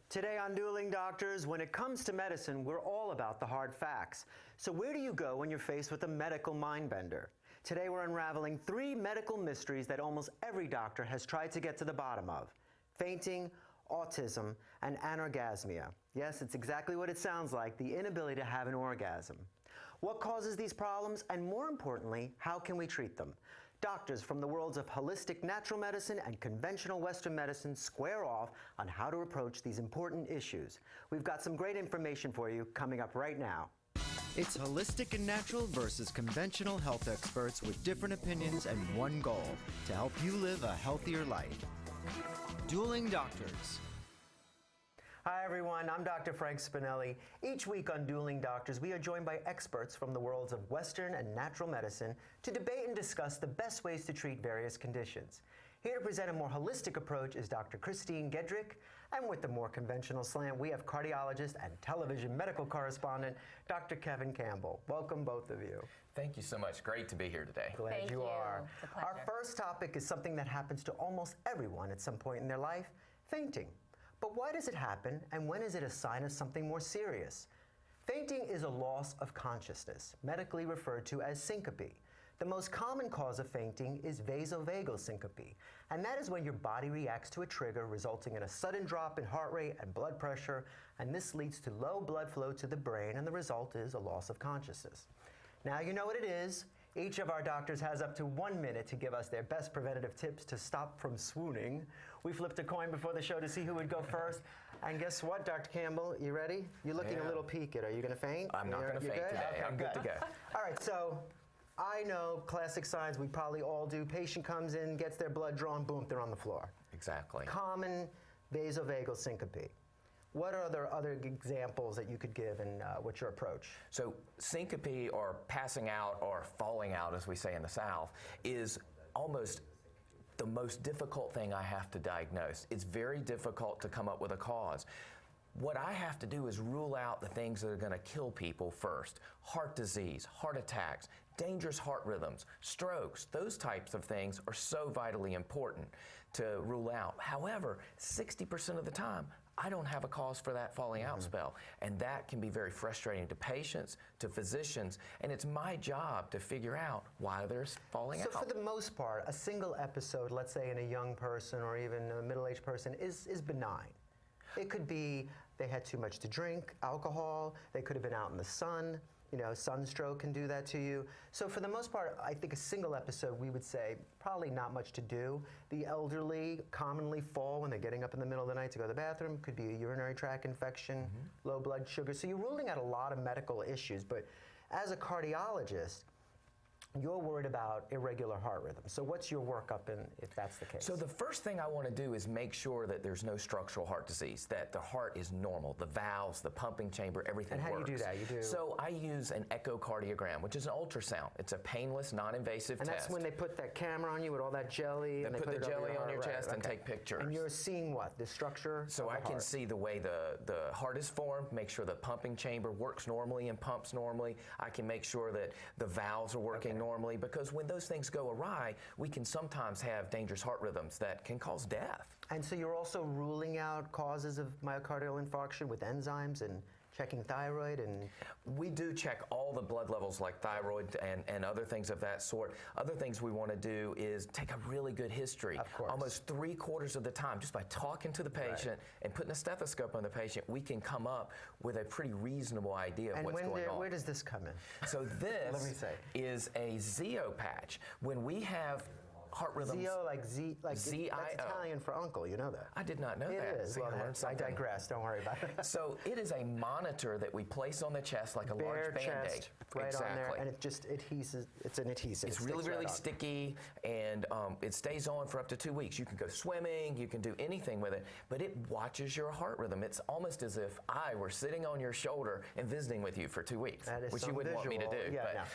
Today on Dueling Doctors, when it comes to medicine, we're all about the hard facts. So where do you go when you're faced with a medical mind-bender? Today we're unraveling 3 medical mysteries that almost every doctor has tried to get to the bottom of: fainting, autism, and anorgasmia. Yes, it's exactly what it sounds like, the inability to have an orgasm. What causes these problems, and more importantly, how can we treat them? Doctors from the worlds of holistic natural medicine and conventional Western medicine square off on how to approach these important issues. We've got some great information for you coming up right now. It's holistic and natural versus conventional health experts with different opinions and one goal: to help you live a healthier life. Dueling Doctors. Hi everyone, I'm Dr. Frank Spinelli. Each week on Dueling Doctors, we are joined by experts from the worlds of Western and natural medicine to debate and discuss the best ways to treat various conditions. Here to present a more holistic approach is Dr. Christine Gedrick, and with the more conventional slant, we have cardiologist and television medical correspondent, Dr. Kevin Campbell. Welcome, both of you. Thank you so much. Great to be here today. Glad you are. It's a pleasure. Our first topic is something that happens to almost everyone at some point in their life: fainting. But why does it happen, and when is it a sign of something more serious? Fainting is a loss of consciousness, medically referred to as syncope. The most common cause of fainting is vasovagal syncope, and that is when your body reacts to a trigger, resulting in a sudden drop in heart rate and blood pressure, and this leads to low blood flow to the brain, and the result is a loss of consciousness. Now you know what it is. Each of our doctors has up to 1 minute to give us their best preventative tips to stop from swooning. We flipped a coin before the show to see who would go first. And guess what, Dr. Campbell? You ready? You're looking a little peaked. Are you going to faint? I'm not going to faint today. Okay, I'm good to go. All right, so I know classic signs we probably all do. Patient comes in, gets their blood drawn, boom, they're on the floor. Exactly. Common vasovagal syncope. What are there other examples that you could give, and what's your approach? So syncope, or passing out, or falling out, as we say in the South, is almost the most difficult thing I have to diagnose. It's very difficult to come up with a cause. What I have to do is rule out the things that are going to kill people first: heart disease, heart attacks, dangerous heart rhythms, strokes. Those types of things are so vitally important to rule out. However, 60% of the time, I don't have a cause for that falling out spell, and that can be very frustrating to patients, to physicians, and it's my job to figure out why they're falling out. So for the most part, a single episode, let's say in a young person or even a middle-aged person, is benign. It could be they had too much to drink, alcohol, they could have been out in the sun. You know, sunstroke can do that to you. So for the most part, I think a single episode, we would say probably not much to do. The elderly commonly fall when they're getting up in the middle of the night to go to the bathroom. Could be a urinary tract infection, low blood sugar. So you're ruling out a lot of medical issues. But as a cardiologist, you're worried about irregular heart rhythm. So what's your workup if that's the case? So the first thing I want to do is make sure that there's no structural heart disease, that the heart is normal, the valves, the pumping chamber, everything works. And how do you do that? You do? So I use an echocardiogram, which is an ultrasound. It's a painless, non-invasive test. And that's when they put that camera on you with all that jelly. They and put the jelly on your chest and okay. take pictures. And you're seeing what? The structure So of the I can heart. see the way the heart is formed, make sure the pumping chamber works normally and pumps normally. I can make sure that the valves are working normally, because when those things go awry, we can sometimes have dangerous heart rhythms that can cause death. And so you're also ruling out causes of myocardial infarction with enzymes and checking thyroid? And we do check all the blood levels, like thyroid and other things of that sort. Other things we want to do is take a really good history. Of course. Almost 3/4 of the time, just by talking to the patient and putting a stethoscope on the patient, we can come up with a pretty reasonable idea of what's going on. Where does this come in? So this Let me say. is a Zio patch. When we have heart rhythms. Zio, like Z, like Z-I-O. that's Italian for uncle. You know that. I did not know that. It is. See, Well, I digress. Don't worry about it. So it is a monitor that we place on the chest like a Bare large Band-Aid. chest, right on there, and it just adheses. It's an adhesive. It's It really, sticks really right on. sticky, and it stays on for up to 2 weeks. You can go swimming, you can do anything with it, but it watches your heart rhythm. It's almost as if I were sitting on your shoulder and visiting with you for 2 weeks, That is which some you wouldn't want me to visual. do. Yeah.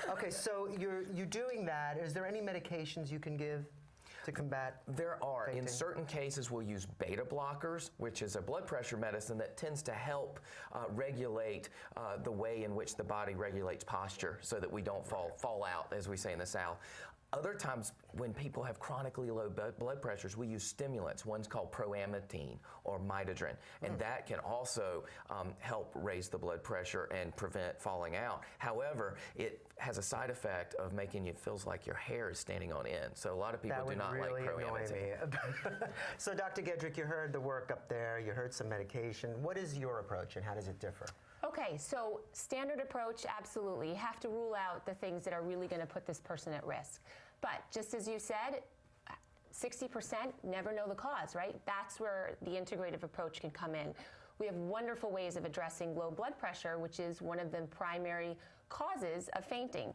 No. Okay, so you're doing that. Is there any medications you can give to combat There are. fainting? In certain cases, we'll use beta blockers, which is a blood pressure medicine that tends to help regulate the way in which the body regulates posture so that we don't fall out, as we say in the South. Other times, when people have chronically low blood pressures, we use stimulants. One's called proamidine or midodrine, and that can also help raise the blood pressure and prevent falling out. However, it has a side effect of making you feels like your hair is standing on end. So a lot of people do not like proamidine. So, Dr. Gedrick, you heard the work up there. You heard some medication. What is your approach, and how does it differ? Okay, so standard approach, absolutely. You have to rule out the things that are really going to put this person at risk. But just as you said, 60% never know the cause, right? That's where the integrative approach can come in. We have wonderful ways of addressing low blood pressure, which is one of the primary causes of fainting.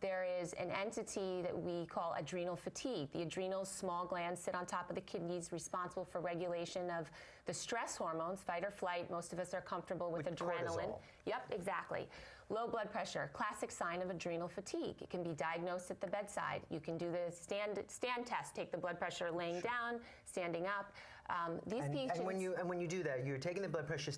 There is an entity that we call adrenal fatigue. The adrenals, small glands, sit on top of the kidneys, responsible for regulation of the stress hormones, fight or flight. Most of us are comfortable with adrenaline. Cortisol. Yep, exactly. Low blood pressure, classic sign of adrenal fatigue. It can be diagnosed at the bedside. You can do the stand test, take the blood pressure laying down, standing up. These patients. And when you do that, you're taking the blood pressure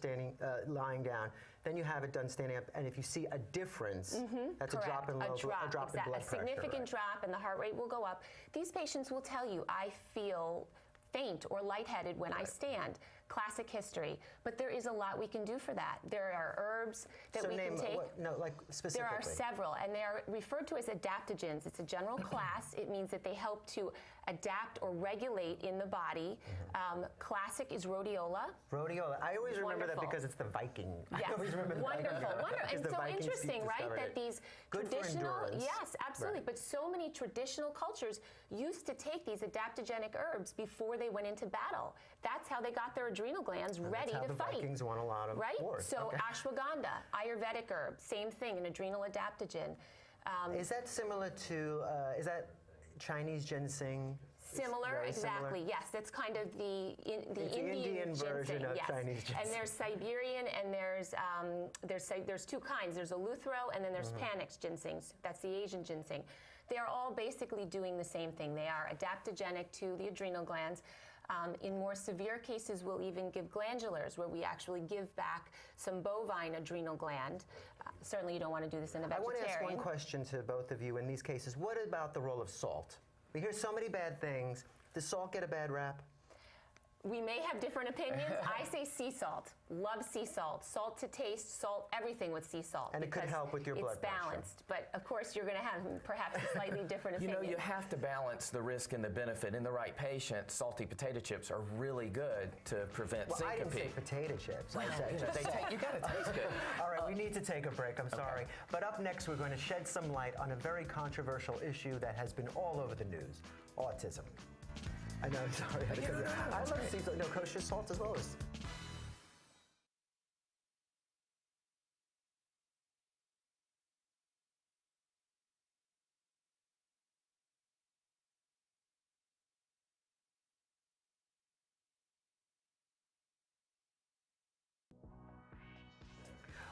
lying down. Then you have it done standing up, and if you see a difference, that's Correct. a drop in blood pressure. A significant drop, and the heart rate will go up. These patients will tell you, I feel faint or lightheaded when I stand. Classic history. But there is a lot we can do for that. There are herbs that we can take. Like specifically. There are several, and they are referred to as adaptogens. It's a general class. It means that they help to adapt or regulate in the body. Classic is rhodiola. Rhodiola. I always remember that Wonderful. because it's the Viking. Yes. I always remember the Wonderful, Viking. wonderful. And The so Vikings interesting, right? discovered That it. these Good for traditional, endurance. yes, absolutely. Right. But so many traditional cultures used to take these adaptogenic herbs before they went into battle. That's how they got their adrenal glands ready to fight. That's how the Vikings won a lot of right? wars. So Okay. ashwagandha, Ayurvedic herb, same thing, an adrenal adaptogen. Is that similar to, is that Chinese ginseng? Similar, Very exactly. similar? Yes, that's kind of the Indian version ginseng, of yes. Chinese ginseng. And there's Siberian, and there's two kinds. There's Eleuthero, and then there's Panax ginsengs. That's the Asian ginseng. They are all basically doing the same thing. They are adaptogenic to the adrenal glands. In more severe cases, we'll even give glandulars, where we actually give back some bovine adrenal gland. Certainly, you don't want to do this in a vegetarian. I want to ask one question to both of you in these cases. What about the role of salt? We hear so many bad things. Does salt get a bad rap? We may have different opinions. I say sea salt. Love sea salt. Salt to taste, salt, everything with sea salt. And it could help with your blood pressure. It's balanced. But of course, you're going to have perhaps a slightly different opinion. You have to balance the risk and the benefit. In the right patient, salty potato chips are really good to prevent syncope. I didn't say potato chips. I said You got to taste good. All right, we need to take a break. I'm sorry. But up next, we're going to shed some light on a very controversial issue that has been all over the news: autism. I know, I'm sorry. I love sea salt. No, kosher salt as well as.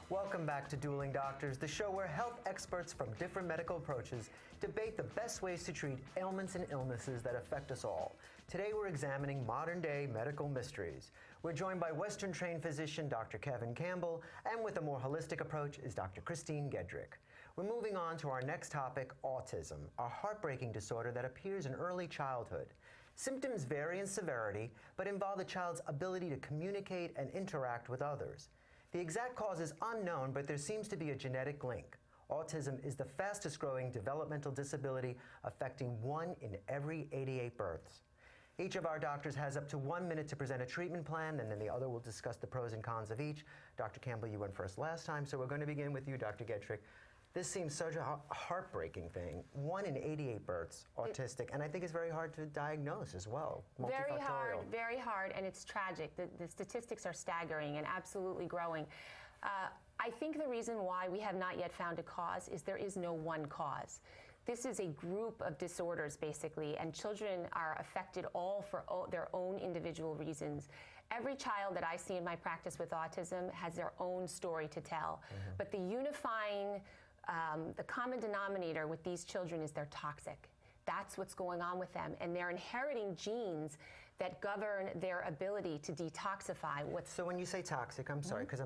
Welcome back to Dueling Doctors, the show where health experts from different medical approaches debate the best ways to treat ailments and illnesses that affect us all. Today we're examining modern-day medical mysteries. We're joined by Western-trained physician Dr. Kevin Campbell, and with a more holistic approach is Dr. Christine Gedrick. We're moving on to our next topic, autism, a heartbreaking disorder that appears in early childhood. Symptoms vary in severity, but involve the child's ability to communicate and interact with others. The exact cause is unknown, but there seems to be a genetic link. Autism is the fastest growing developmental disability, affecting 1 in every 88 births. Each of our doctors has up to 1 minute to present a treatment plan, and then the other will discuss the pros and cons of each. Dr. Campbell, you went first last time, so we're going to begin with you, Dr. Gedrick. This seems such a heartbreaking thing. 1 in 88 births, autistic, and I think it's very hard to diagnose as well. Very hard, and it's tragic. The statistics are staggering and absolutely growing. I think the reason why we have not yet found a cause is there is no one cause. This is a group of disorders, basically, and children are affected all for their own individual reasons. Every child that I see in my practice with autism has their own story to tell, but the unifying the common denominator with these children is they're toxic. That's what's going on with them, and they're inheriting genes that govern their ability to detoxify. So when you say toxic, I'm sorry, because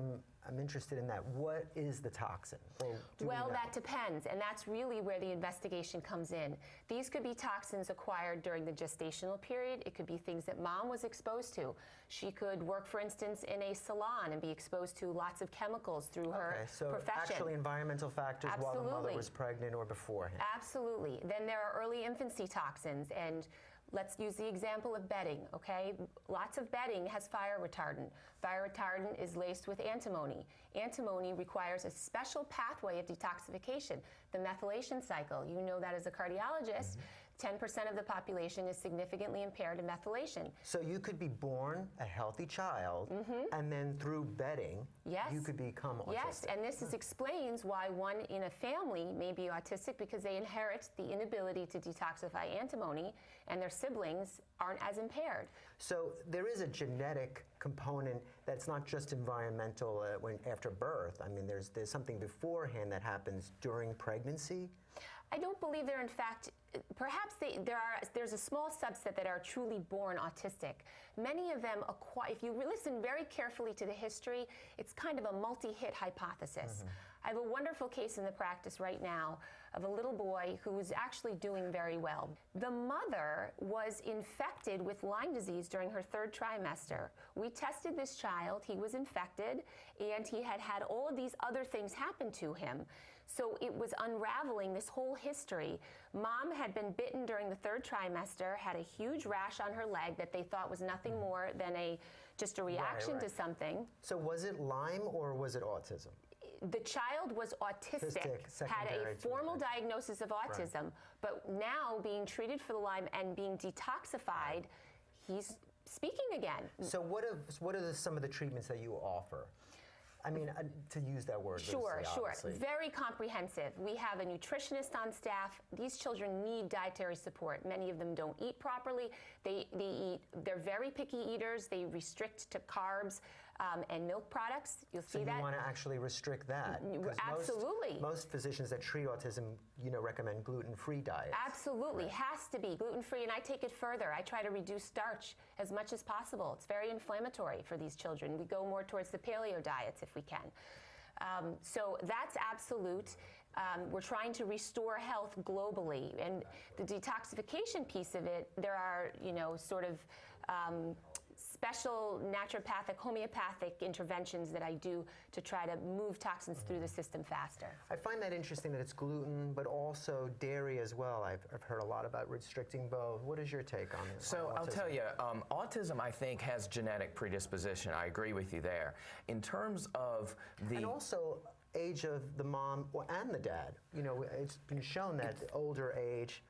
I'm interested in that. What is the toxin? Or do we know? That depends, and that's really where the investigation comes in. These could be toxins acquired during the gestational period. It could be things that mom was exposed to. She could work, for instance, in a salon and be exposed to lots of chemicals through her so profession. Actually environmental factors while the mother was pregnant or beforehand. Absolutely. Then there are early infancy toxins, and let's use the example of bedding, okay? Lots of bedding has fire retardant. Fire retardant is laced with antimony. Antimony requires a special pathway of detoxification, the methylation cycle. You know that as a cardiologist. 10% of the population is significantly impaired in methylation. So you could be born a healthy child, and then through bedding, you could become autistic. Yes, and this explains why one in a family may be autistic, because they inherit the inability to detoxify antimony, and their siblings aren't as impaired. So there is a genetic component that's not just environmental after birth. I mean, there's something beforehand that happens during pregnancy. I don't believe they're, in fact, perhaps there's a small subset that are truly born autistic. Many of them acquire, if you listen very carefully to the history, it's kind of a multi-hit hypothesis. I have a wonderful case in the practice right now of a little boy who is actually doing very well. The mother was infected with Lyme disease during her 3rd trimester. We tested this child, he was infected, and he had had all of these other things happen to him. So it was unraveling this whole history. Mom had been bitten during the 3rd trimester, had a huge rash on her leg that they thought was nothing more than just a reaction to something. So was it Lyme or was it autism? The child was autistic, had a formal diagnosis of autism, but now being treated for the Lyme and being detoxified, he's speaking again. So what are some of the treatments that you offer? I mean, to use that word Sure. obviously. Very comprehensive. We have a nutritionist on staff. These children need dietary support. Many of them don't eat properly. They're very picky eaters. They restrict to carbs and milk products. You'll see that. So you want to actually restrict that? Absolutely. Most physicians that treat autism, recommend gluten-free diets. Absolutely. Has to be gluten-free, and I take it further. I try to reduce starch as much as possible. It's very inflammatory for these children. We go more towards the paleo diets if we can. So that's absolute. We're trying to restore health globally, and the detoxification piece of it, there are, sort of special naturopathic, homeopathic interventions that I do to try to move toxins through the system faster. I find that interesting that it's gluten, but also dairy as well. I've heard a lot about restricting both. What is your take on it? So I'll tell you, autism, I think, has genetic predisposition. I agree with you there. In terms of the... And also age of the mom and the dad. It's been shown that older age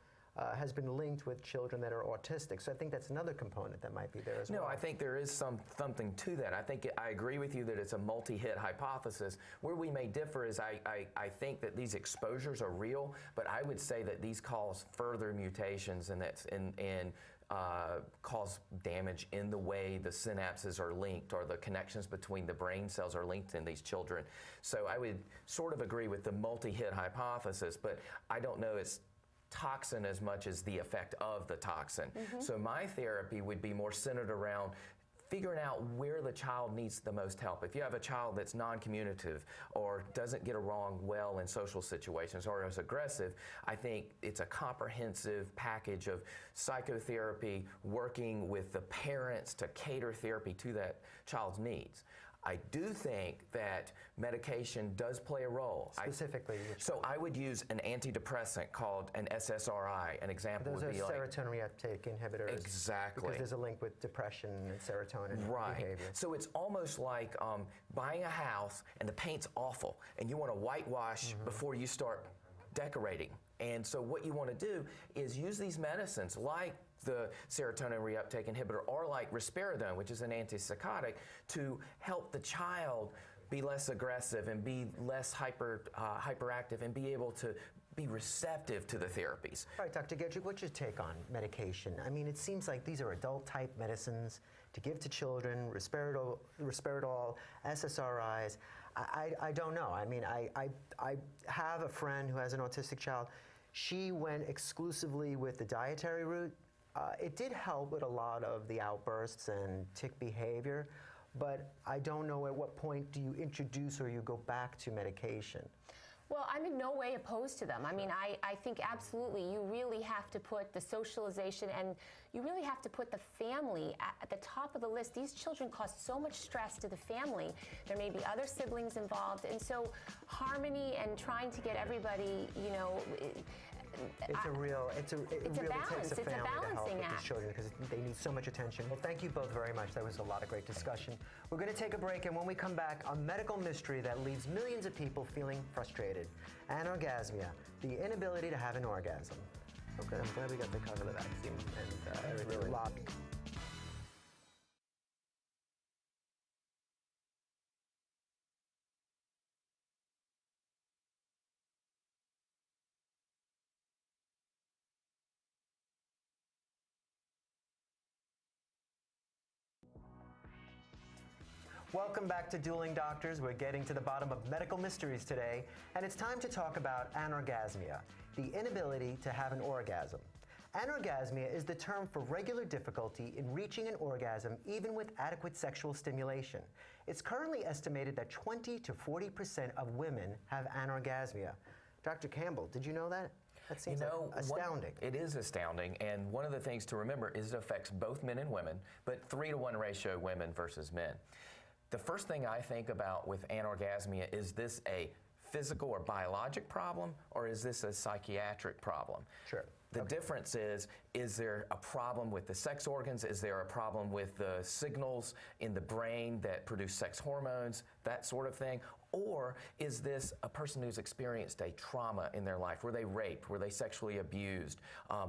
has been linked with children that are autistic. So I think that's another component that might be there as well. No, I think there is something to that. I agree with you that it's a multi-hit hypothesis. Where we may differ is I think that these exposures are real, but I would say that these cause further mutations and cause damage in the way the synapses are linked or the connections between the brain cells are linked in these children. So I would sort of agree with the multi-hit hypothesis, but I don't know it's toxin as much as the effect of the toxin. So my therapy would be more centered around figuring out where the child needs the most help. If you have a child that's non-communicative or doesn't get along well in social situations or is aggressive, I think it's a comprehensive package of psychotherapy, working with the parents to cater therapy to that child's needs. I do think that medication does play a role. Specifically? So I would use an antidepressant called an SSRI. An example would be like... Those are serotonin reuptake inhibitors. Exactly. Because there's a link with depression and serotonin behavior. So it's almost like buying a house and the paint's awful and you want to whitewash before you start decorating. And so what you want to do is use these medicines like the serotonin reuptake inhibitor or like risperidone, which is an antipsychotic, to help the child be less aggressive and be less hyperactive and be able to be receptive to the therapies. All right, Dr. Gedrick, what's your take on medication? I mean, it seems like these are adult-type medicines to give to children, risperidone, SSRIs. I don't know. I mean, I have a friend who has an autistic child. She went exclusively with the dietary route. It did help with a lot of the outbursts and tic behavior, but I don't know at what point do you introduce or you go back to medication. Well, I'm in no way opposed to them. I mean, I think absolutely you really have to put the socialization and you really have to put the family at the top of the list. These children cause so much stress to the family. There may be other siblings involved. And so harmony and trying to get everybody, you know, it really takes a family to help with these children because they need so much attention. Well, thank you both very much. That was a lot of great discussion. We're going to take a break, and when we come back, a medical mystery that leaves millions of people feeling frustrated. Anorgasmia, the inability to have an orgasm. Okay, I'm glad we got to cover the vaccine and everything. Really. Welcome back to Dueling Doctors. We're getting to the bottom of medical mysteries today, and it's time to talk about anorgasmia, the inability to have an orgasm. Anorgasmia is the term for regular difficulty in reaching an orgasm even with adequate sexual stimulation. It's currently estimated that 20 to 40% of women have anorgasmia. Dr. Campbell, did you know that? That seems astounding. It is astounding, and one of the things to remember is it affects both men and women, but 3-to-1 ratio women versus men. The first thing I think about with anorgasmia, is this a physical or biologic problem, or is this a psychiatric problem? Sure. The difference is there a problem with the sex organs? Is there a problem with the signals in the brain that produce sex hormones, that sort of thing? Or is this a person who's experienced a trauma in their life? Were they raped? Were they sexually abused?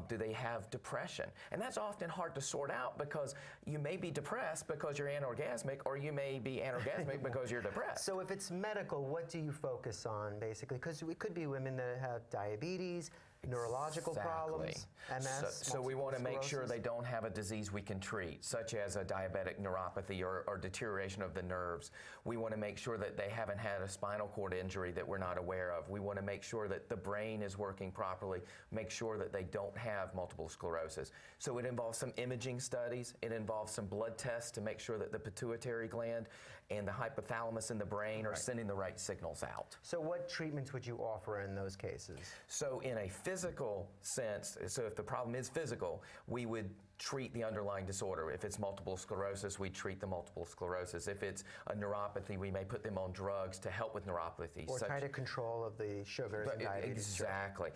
Do they have depression? And that's often hard to sort out because you may be depressed because you're anorgasmic, or you may be anorgasmic because you're depressed. So if it's medical, what do you focus on basically? Because it could be women that have diabetes, neurological problems, MS. So we want to make sure they don't have a disease we can treat, such as a diabetic neuropathy or deterioration of the nerves. We want to make sure that they haven't had a spinal cord injury that we're not aware of. We want to make sure that the brain is working properly, make sure that they don't have multiple sclerosis. So it involves some imaging studies. It involves some blood tests to make sure that the pituitary gland and the hypothalamus in the brain are sending the right signals out. So what treatments would you offer in those cases? So in a physical sense, so if the problem is physical, we would treat the underlying disorder. If it's multiple sclerosis, we treat the multiple sclerosis. If it's a neuropathy, we may put them on drugs to help with neuropathy. Or tighter control of the sugars and diabetes. Exactly.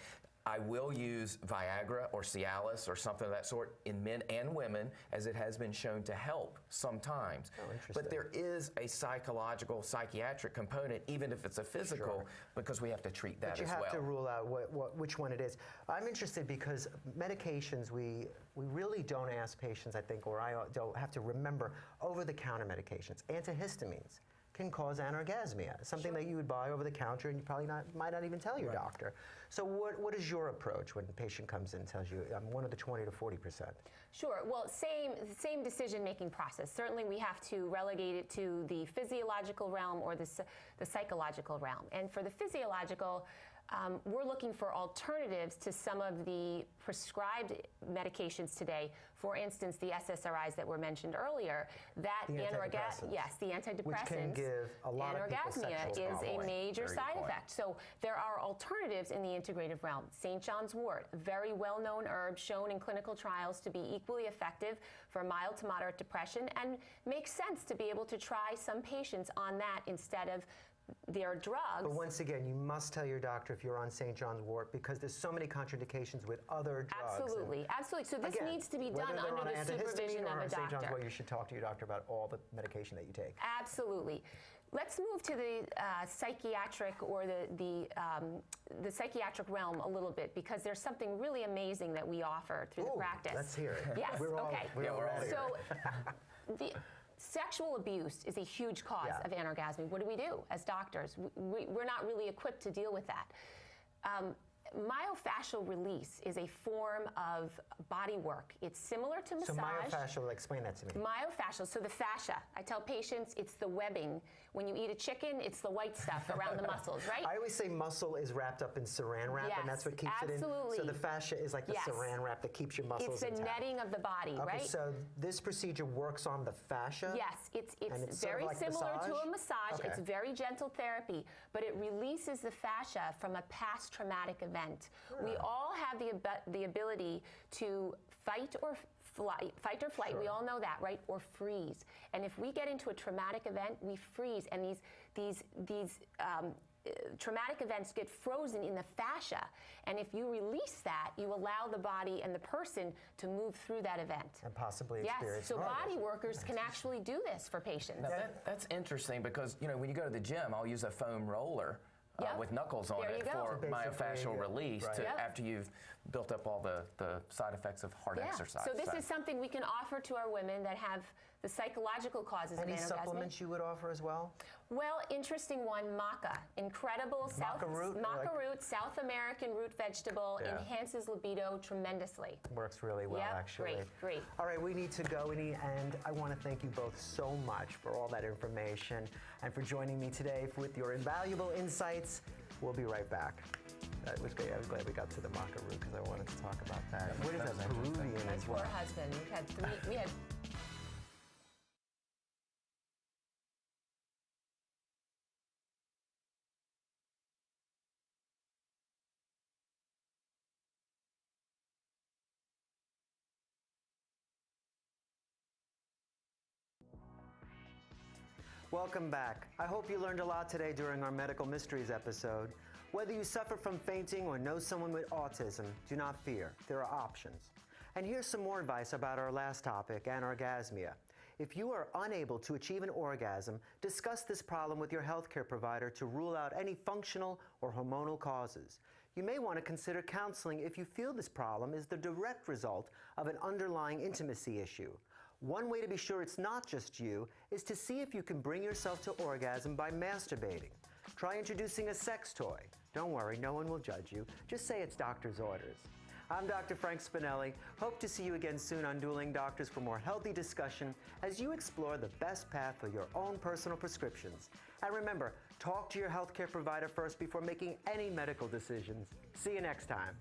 I will use Viagra or Cialis or something of that sort in men and women, as it has been shown to help sometimes. Oh, interesting. But there is a psychological, psychiatric component, even if it's a physical, because we have to treat that as well. But you have to rule out which one it is. I'm interested because medications, we really don't ask patients, I think, or I don't have to remember, over-the-counter medications. Antihistamines can cause anorgasmia, something that you would buy over the counter and you probably might not even tell your doctor. So what is your approach when a patient comes in and tells you, I'm one of the 20 to 40%? Sure. Well, same decision-making process. Certainly we have to relegate it to the physiological realm or the psychological realm. And for the physiological, we're looking for alternatives to some of the prescribed medications today. For instance, the SSRIs that were mentioned earlier. That the antidepressants. Which can give a lot of people sexual anorgasmia is a major side effect. So there are alternatives in the integrative realm. St. John's wort, very well-known herb, shown in clinical trials to be equally effective for mild to moderate depression, and makes sense to be able to try some patients on that instead of their drugs. But once again, you must tell your doctor if you're on St. John's wort, because there's so many contraindications with other drugs. Absolutely, absolutely. So this needs to be done under the supervision of a doctor. St. John's wort, you should talk to your doctor about all the medication that you take. Absolutely. Let's move to the psychiatric or the psychiatric realm a little bit, because there's something really amazing that we offer through the practice. Let's hear it. Yes. We're all here. So sexual abuse is a huge cause of anorgasmia. What do we do as doctors? We're not really equipped to deal with that. myofascial release is a form of body work. It's similar to massage. So myofascial, explain that to me. Myofascial, so the fascia. I tell patients it's the webbing. When you eat a chicken, it's the white stuff around the muscles, right? I always say muscle is wrapped up in saran wrap, and that's what keeps absolutely. it in. So the fascia is like the saran wrap that keeps your muscles It's the intact. netting of the body, Okay, right? so this procedure works on the fascia? Yes, it's it's sort of very like similar to a massage? massage. Okay. It's very gentle therapy, but it releases the fascia from a past traumatic event. We all have the ability to fight or flight. Sure. We all know that, right? Or freeze. And if we get into a traumatic event, we freeze, and these traumatic events get frozen in the fascia. And if you release that, you allow the body and the person to move through that event. And possibly Yes, experience so orgasm. body workers can actually do this for patients. Now that's interesting because, you know, when you go to the gym, I'll use a foam roller Yep. with knuckles on There it you go. for So myofascial basically, release right. to, Yep. after you've built up all the side effects of hard exercise. So this is something we can offer to our women that have the psychological causes Any of anorgasmia. supplements you would offer as well? Well, interesting one, maca. Incredible Maca root? maca root, South American root vegetable, Yeah. enhances libido tremendously. Works really well, Yep, actually. great. All right, we need to go, and I want to thank you both so much for all that information and for joining me today with your invaluable insights. We'll be right back. That was great. I was glad we got to the maca root because I wanted to talk about that. What is that, was interesting. Peruvian My as poor well? husband. We had Welcome back. I hope you learned a lot today during our Medical Mysteries episode. Whether you suffer from fainting or know someone with autism, do not fear. There are options. And here's some more advice about our last topic, anorgasmia. If you are unable to achieve an orgasm, discuss this problem with your healthcare provider to rule out any functional or hormonal causes. You may want to consider counseling if you feel this problem is the direct result of an underlying intimacy issue. One way to be sure it's not just you is to see if you can bring yourself to orgasm by masturbating. Try introducing a sex toy. Don't worry, no one will judge you. Just say it's doctor's orders. I'm Dr. Frank Spinelli. Hope to see you again soon on Dueling Doctors for more healthy discussion as you explore the best path for your own personal prescriptions. And remember, talk to your healthcare provider first before making any medical decisions. See you next time.